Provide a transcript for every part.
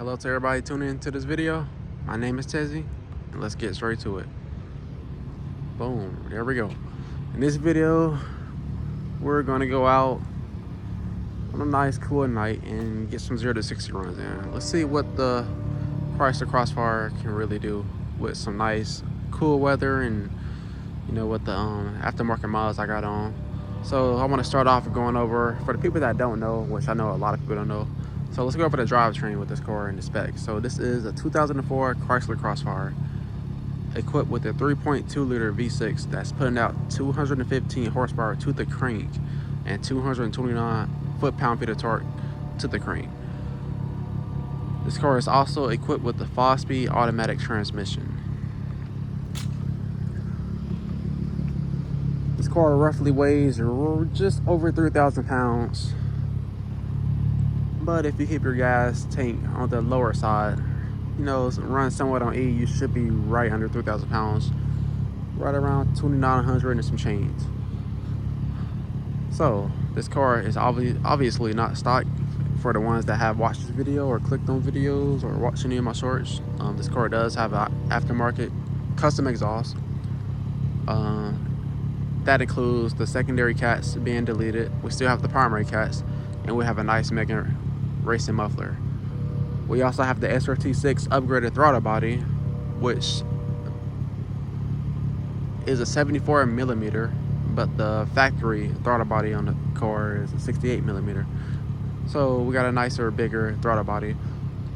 Hello to everybody tuning into this video. My name is Tezzy, and let's get straight to it. Boom, there we go. In this video, we're gonna go out on a nice cool night and get some 0 to 60 runs in. Let's see what the Chrysler Crossfire can really do with some nice cool weather and with the aftermarket miles I got on. So I want to start off going over, for the people that don't know, which I know a lot of people don't know, so let's go over the drivetrain with this car and the specs. So this is a 2004 Chrysler Crossfire equipped with a 3.2 liter V6 that's putting out 215 horsepower to the crank and 229 foot-pound-feet of torque to the crank. This car is also equipped with the 5-speed automatic transmission. This car roughly weighs just over 3,000 pounds. But if you keep your gas tank on the lower side, run somewhat on E, you should be right under 3,000 pounds. Right around 2,900 and some change. So this car is obviously not stock. For the ones that have watched this video or clicked on videos or watched any of my shorts, this car does have an aftermarket custom exhaust. That includes the secondary cats being deleted. We still have the primary cats, and we have a nice mega racing muffler. We also have the SRT6 upgraded throttle body, which is a 74 millimeter, but the factory throttle body on the car is a 68 millimeter. So we got a nicer, bigger throttle body.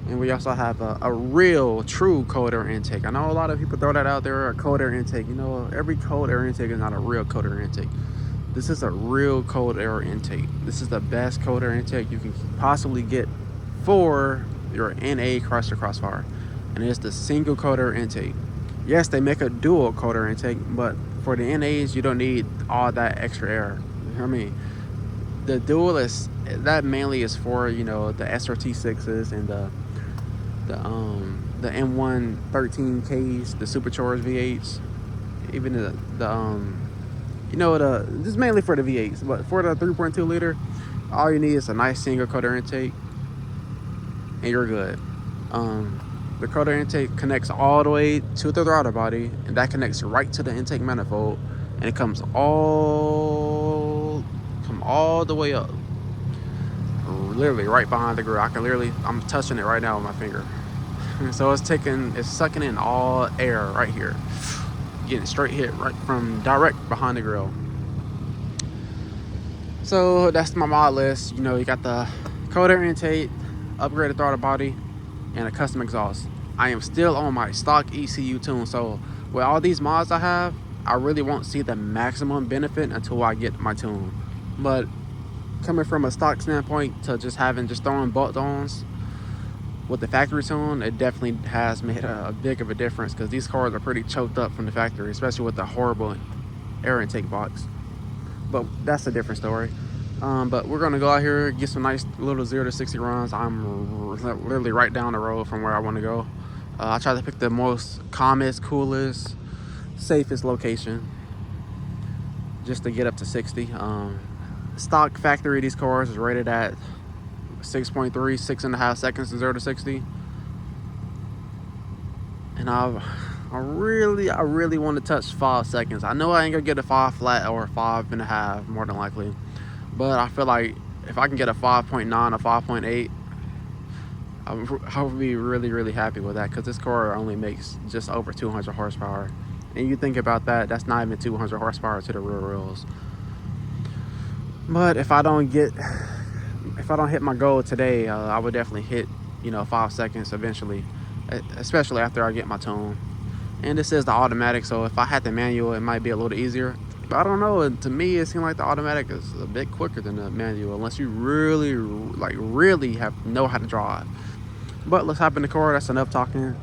And we also have a real, true cold air intake. I know a lot of people throw that out there, a cold air intake. Every cold air intake is not a real cold air intake. This is a real cold air intake. This is the best cold air intake you can possibly get for your NA Chrysler Crossfire. And it's the single cold air intake. Yes, they make a dual cold air intake, but for the NAs, you don't need all that extra air. I mean, the dual that mainly is for, the SRT6s and the M113Ks, the supercharged V8s, even this is mainly for the V8s, but for the 3.2 liter, all you need is a nice single cold air intake, and you're good. The cold air intake connects all the way to the throttle body, and that connects right to the intake manifold, and it comes all the way up, literally right behind the grill. I'm touching it right now with my finger. So it's sucking in all air right here, getting straight hit right from direct behind the grill. So that's my mod list. You got the cold air intake, upgraded throttle body, and a custom exhaust. I am still on my stock ECU tune, so with all these mods I have, I really won't see the maximum benefit until I get my tune. But coming from a stock standpoint to just throwing bolt-ons with the factory tune, it definitely has made a big of a difference, because these cars are pretty choked up from the factory, especially with the horrible air intake box. But that's a different story. But we're gonna go out here, get some nice little 0 to 60 runs. I'm literally right down the road from where I want to go. I try to pick the most calmest, coolest, safest location just to get up to 60. Stock factory, these cars is rated at 6.3, 6.5 seconds to 0 to 60. And I really want to touch 5 seconds. I know I ain't gonna get a 5 flat or 5.5 more than likely, but I feel like if I can get a 5.9 or 5.8, I would be really happy with that, because this car only makes just over 200 horsepower. And you think about that, that's not even 200 horsepower to the rear wheels. But if I don't hit my goal today, I would definitely hit 5 seconds eventually, especially after I get my tune. And this is the automatic, so if I had the manual, it might be a little easier. But I don't know, to me it seems like the automatic is a bit quicker than the manual, unless you really know how to drive. But let's hop in the car. That's enough talking.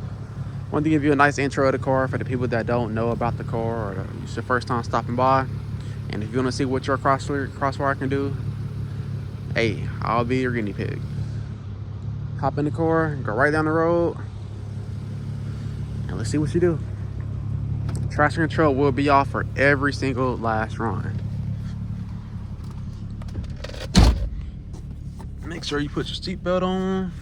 Wanted to give you a nice intro of the car for the people that don't know about the car, or it's your first time stopping by. And if you want to see what your Crossfire can do, hey, I'll be your guinea pig. Hop in the car, go right down the road, and let's see what you do. Traction control will be off for every single last run. Make sure you put your seatbelt on.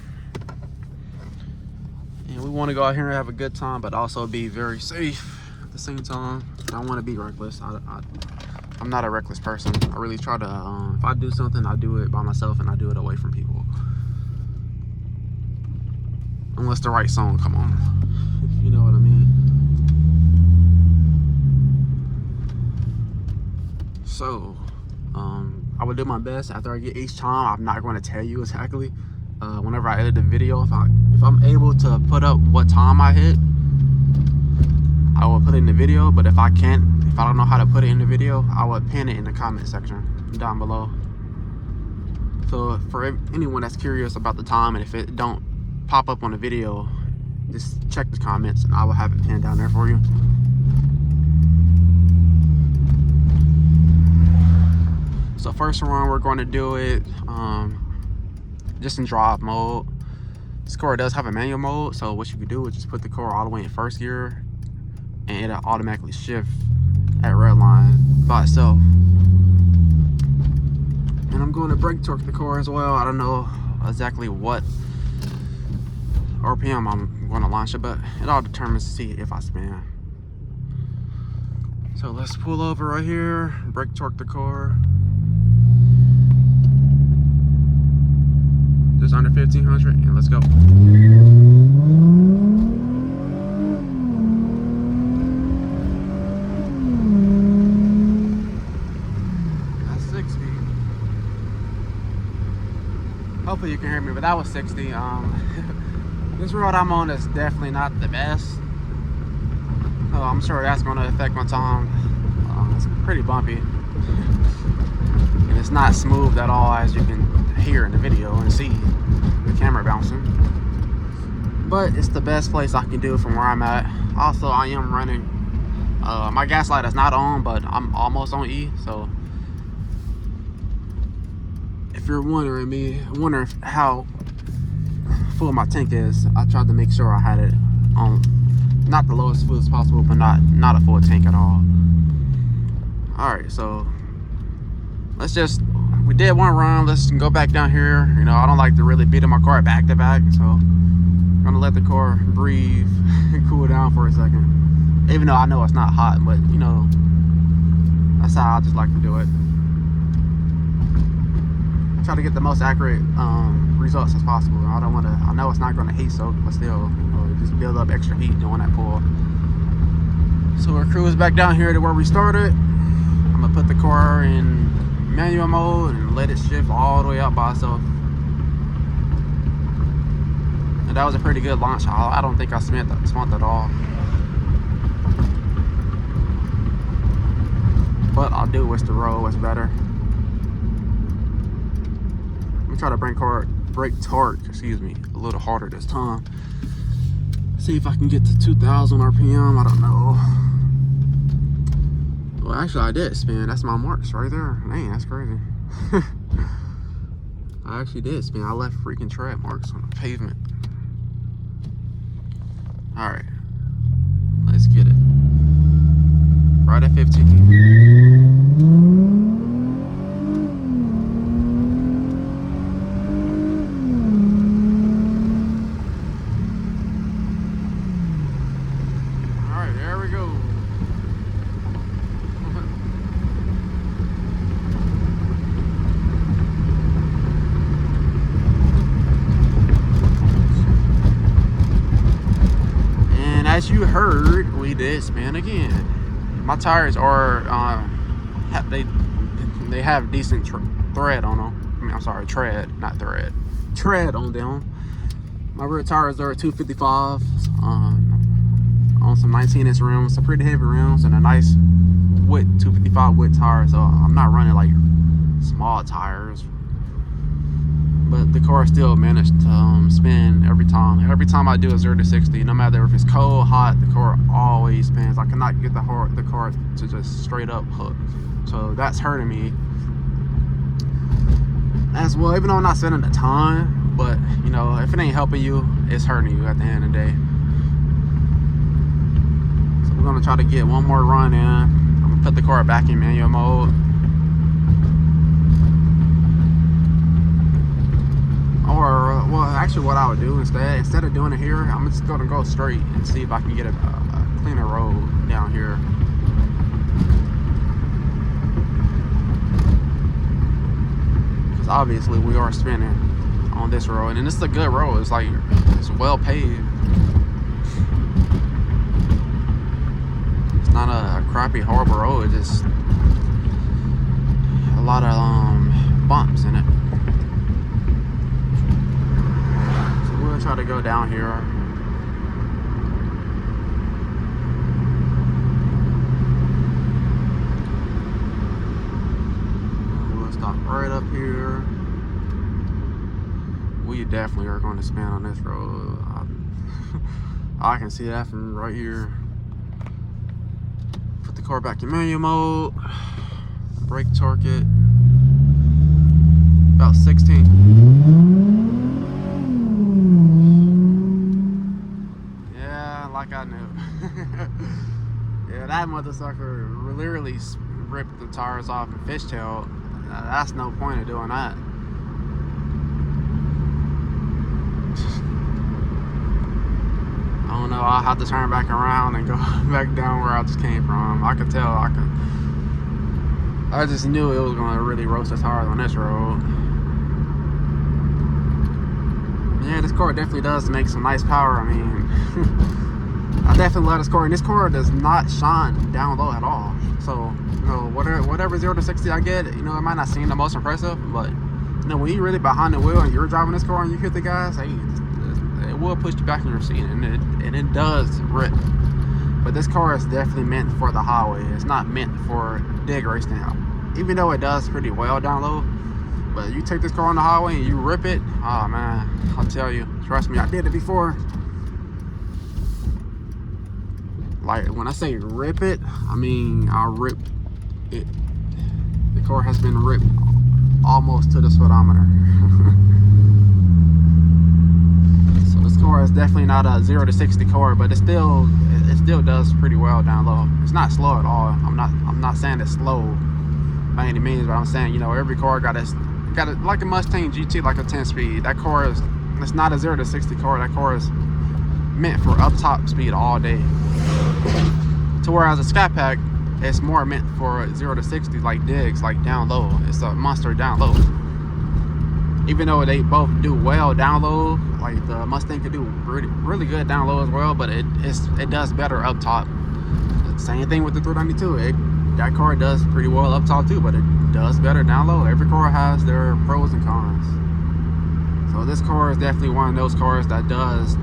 we want to go out here and have a good time, but also be very safe at the same time. I don't want to be reckless. I'm not a reckless person. I really try to, if I do something, I do it by myself and I do it away from people. Unless the right song come on. You know what I mean? So, I would do my best after I get each time. I'm not going to tell you exactly. Whenever I edit the video, if I'm able to put up what time I hit, I will put it in the video. But if I don't know how to put it in the video, I will pin it in the comment section down below. So for anyone that's curious about the time, and if it don't pop up on the video, just check the comments and I will have it pinned down there for you. So first run, we're going to do it just in drive mode. This car does have a manual mode, so what you can do is just put the car all the way in first gear and it'll automatically shift at red line by itself. And I'm going to brake torque the car as well. I don't know exactly what RPM I'm going to launch it, but it all determines to see if I spin. So let's pull over right here, brake torque the car. Just under 1500, and let's go. That's 60. Hopefully you can hear me, but that was 60. This road I'm on is definitely not the best. I'm sure that's going to affect my time. It's pretty bumpy, and it's not smooth at all, as you can hear in the video and see the camera bouncing. But it's the best place I can do from where I'm at. Also, I am running, my gas light is not on, but I'm almost on E. So if you're wondering how full my tank is, I tried to make sure I had it on not the lowest fuel as possible, but not a full tank at all. All right, so we did one run. Let's go back down here. You know, I don't like to really beat in my car back to back, so I'm gonna let the car breathe and cool down for a second. Even though I know it's not hot, but you know, that's how I just like to do it. Try to get the most accurate results as possible. I know it's not gonna heat soak, but still, you know, just build up extra heat doing that pull. So we're cruising back down here to where we started. I'm gonna put the car in manual mode and let it shift all the way up by itself. And that was a pretty good launch. I don't think I spent at all. But I'll do what's the road, what's better. Let me try to brake torque, excuse me, a little harder this time. See if I can get to 2000 RPM, I don't know. Well, actually, I did spin. That's my marks right there. Man, that's crazy. I actually did spin. I left freaking tread marks on the pavement. All right, let's get it. Right at 15. As you heard, we did spin again. My tires are they have decent tread on them. I mean, I'm sorry, tread, not thread. Tread on them. My rear tires are 255 on some 19-inch rims, some pretty heavy rims, and a nice width 255 width tire. So I'm not running like small tires. But the car still managed to spin every time. Every time I do a 0 to 60, no matter if it's cold, hot, the car always spins. I cannot get the car to just straight up hook. So that's hurting me as well, even though I'm not spending the time. But you know, if it ain't helping you, it's hurting you at the end of the day. So we're gonna try to get one more run in. I'm gonna put the car back in manual mode. Or Well, actually, what I would do instead of doing it here, I'm just gonna go straight and see if I can get a cleaner road down here. Because obviously we are spinning on this road, and this is a good road. It's like it's well paved. It's not a crappy, horrible road. It's just a lot of bumps in it. We'll try to go down here. We'll stop right up here. We definitely are going to spin on this road. I can see that from right here. Put the car back in manual mode. Brake torque it. About 16. Like I knew. Yeah, that motherfucker literally ripped the tires off and fishtailed. That's no point of doing that. I don't know, I'll have to turn back around and go back down where I just came from. I could tell, I just knew it was gonna really roast the tires on this road. Yeah, this car definitely does make some nice power. I mean, I definitely love this car, and this car does not shine down low at all. So, you know, whatever 0 to 60 I get, you know, it might not seem the most impressive, but you know, when you're really behind the wheel and you're driving this car and you hit the gas, hey, it will push you back in your seat, and it does rip. But this car is definitely meant for the highway. It's not meant for dig racing out. Even though it does pretty well down low, but you take this car on the highway and you rip it, oh man, I'll tell you, trust me, I did it before. Like, when I say rip it, I mean I rip it. The car has been ripped almost to the speedometer. So this car is definitely not a 0 to 60 car, but it still does pretty well down low. It's not slow at all. I'm not saying it's slow by any means, but I'm saying, you know, every car got a like a Mustang GT, like a 10-speed. That car it's not a 0 to 60 car. That car is meant for up top speed all day. To whereas a Scat Pack, it's more meant for 0 to 60, like digs, like down low. It's a monster down low. Even though they both do well down low, like the Mustang could do really good down low as well, but it does better up top. Same thing with the 392. That car does pretty well up top too, but it does better down low. Every car has their pros and cons. So this car is definitely one of those cars that does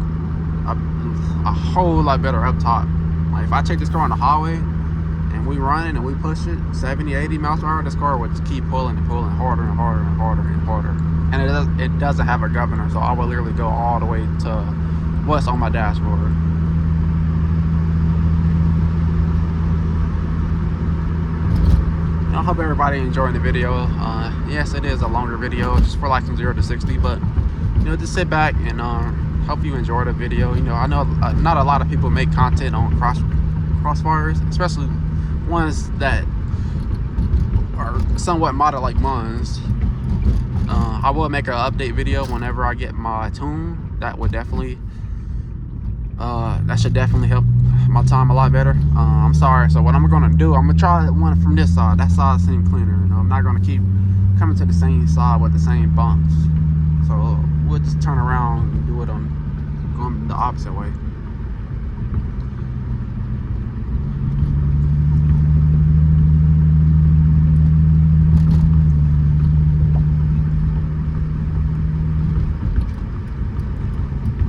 a whole lot better up top. Like if I take this car on the highway and we run it and we push it 70, 80 miles per hour, this car would just keep pulling and pulling harder and harder and harder and harder. And it doesn't have a governor, so I will literally go all the way to what's on my dashboard. I hope everybody enjoying the video. Yes, it is a longer video, just for like from 0 to 60, but you know, just sit back and hope you enjoy the video. You know, I know not a lot of people make content on crossfires, especially ones that are somewhat modded like mine's. I will make an update video whenever I get my tune. That would definitely that should definitely help my time a lot better. I'm sorry, so what I'm gonna do, I'm gonna try one from this side. That side seems cleaner. You know, I'm not gonna keep coming to the same side with the same bumps. So we'll just turn around and do it on going the opposite way.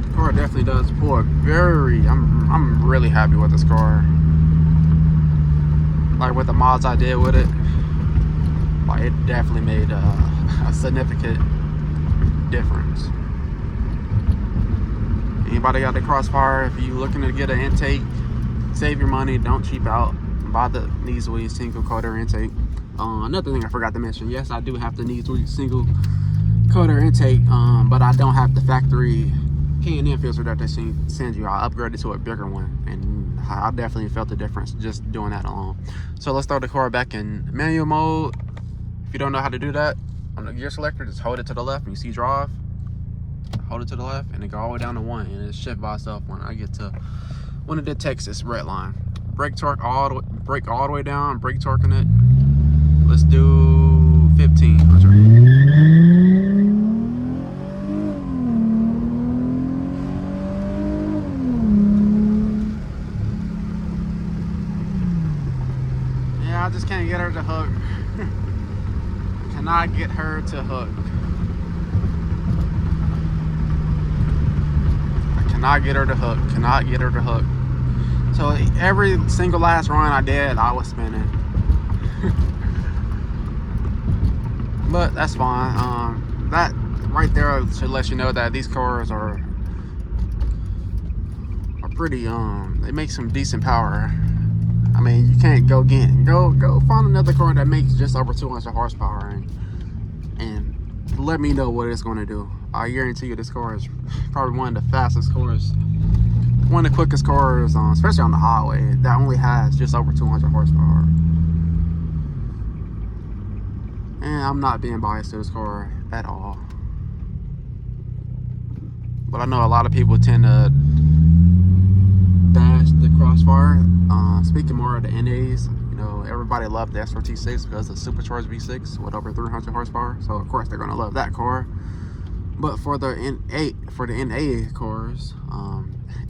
The car definitely does pull I'm really happy with this car. Like with the mods I did with it, like it definitely made a significant difference. Anybody got the Crossfire, if you're looking to get an intake, save your money, don't cheap out, buy the Neesui single coder intake. Another thing I forgot to mention, yes, I do have the Neesui single coder intake, but I don't have the factory K&N filter that they send you. I upgraded to a bigger one, and I definitely felt the difference just doing that alone. So let's throw the car back in manual mode. If you don't know how to do that, on the gear selector, just hold it to the left and you see drive. hold it to the left, and it go all the way down to 1, and it shift by itself when I get to when it detects this red line. Brake torque brake all the way down, brake torquing it. Let's do 1500. I just can't get her to hook. Cannot get her to hook. I cannot get her to hook. Cannot get her to hook. So every single last run I did, I was spinning. But that's fine. That right there should let you know that these cars are pretty. They make some decent power. I mean, you can't go find another car that makes just over 200 horsepower and let me know what it's going to do. I guarantee you this car is probably one of the fastest cars, one of the quickest cars, especially on the highway, that only has just over 200 horsepower. And I'm not being biased to this car at all. But I know a lot of people tend to bash the Crossfire. Speaking more of the NAs, you know, everybody loved the SRT6 because it's a supercharged V6 with over 300 horsepower. So of course they're gonna love that car. But for the NA cars,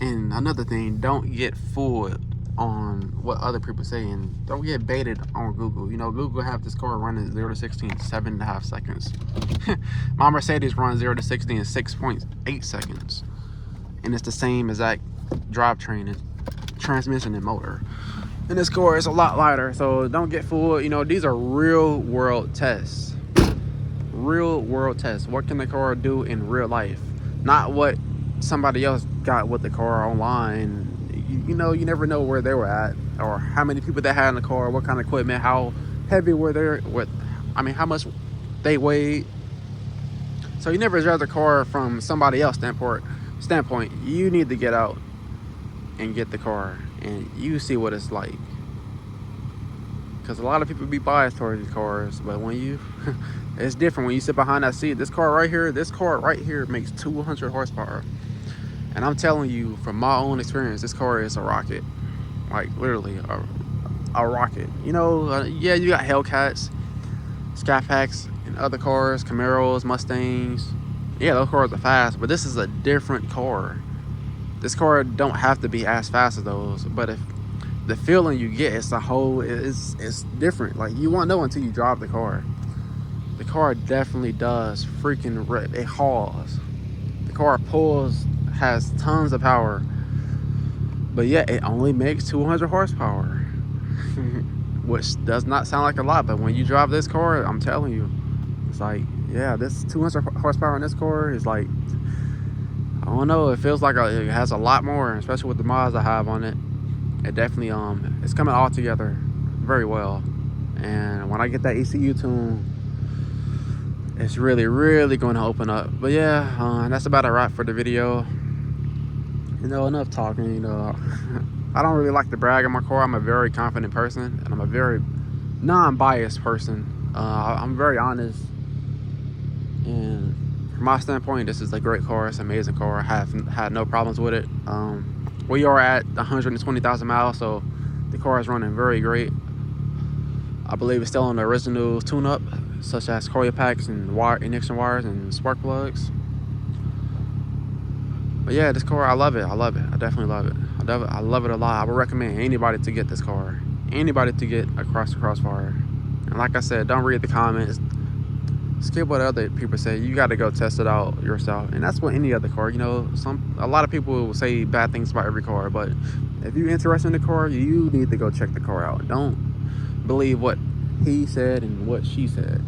and another thing, don't get fooled on what other people say, and don't get baited on Google. You know, Google have this car running 0 to 60 in 7.5 seconds. My Mercedes runs 0 to 60 in 6.8 seconds, and it's the same exact drivetrain and transmission and motor. And this car is a lot lighter, so don't get fooled. You know, these are real world tests. Real world tests. What can the car do in real life? Not what somebody else got with the car online. You know, you never know where they were at, or how many people they had in the car, what kind of equipment, how heavy were they, how much they weighed. So you never judge a car from somebody else's standpoint. You need to get out and get the car and you see what it's like, because a lot of people be biased towards these cars, but when you it's different when you sit behind that seat. This car right here makes 200 horsepower, and I'm telling you from my own experience, this car is a rocket. Like literally a rocket. You know, yeah, you got Hellcats, Scat Packs, and other cars, Camaros, Mustangs. Yeah, those cars are fast, but this is a different car. This car don't have to be as fast as those, but if the feeling you get, it's different. Like, you won't know until you drive the car. The car definitely does freaking rip. It hauls. The car pulls, has tons of power, but yet it only makes 200 horsepower, which does not sound like a lot, but when you drive this car, I'm telling you, it's like, yeah, this 200 horsepower in this car is like, I don't know, it feels like it has a lot more, especially with the mods I have on it. It definitely it's coming all together very well. And when I get that ECU tune, it's really going to open up. But yeah, that's about a wrap for the video. You know, enough talking. You know, I don't really like to brag on my car. I'm a very confident person, and I'm a very non-biased person. I'm very honest, and from my standpoint, this is a great car. It's an amazing car. I have had no problems with it. We are at 120,000 miles, so the car is running very great. I believe it's still on the original tune-up, such as coil packs and ignition wires and spark plugs. But yeah, this car, I love it. I definitely love it. I love it a lot. I would recommend anybody to get this car. Anybody to get a Chrysler Crossfire. And like I said, don't read the comments. Skip what other people say. You got to go test it out yourself. And that's what any other car, you know, a lot of people will say bad things about every car, but if you're interested in the car, you need to go check the car out. Don't believe what he said and what she said.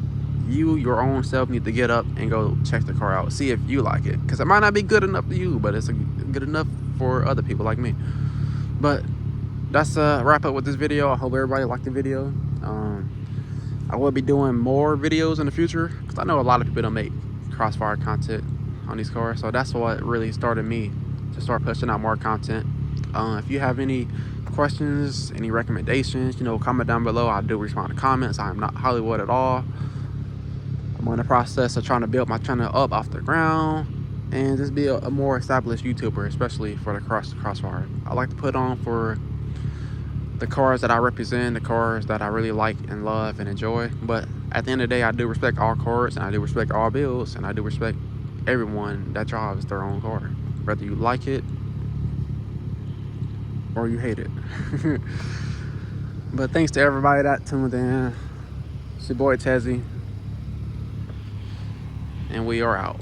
You, your own self, need to get up and go check the car out. See if you like it, because it might not be good enough for you, but it's good enough for other people like me. But that's a wrap up with this video. I hope everybody liked the video. I will be doing more videos in the future, because I know a lot of people don't make Crossfire content on these cars, so that's what really started me to start pushing out more content. If you have any questions, any recommendations, you know, comment down below. I do respond to comments. I am not Hollywood at all. I'm in the process of trying to build my channel up off the ground, and just be a more established YouTuber, especially for the Crossfire. I like to put on for the cars that I represent, the cars that I really like and love and enjoy. But at the end of the day, I do respect all cars, and I do respect all builds, and I do respect everyone that drives their own car, whether you like it or you hate it. But thanks to everybody that tuned in. It's your boy Tezzy, and we are out.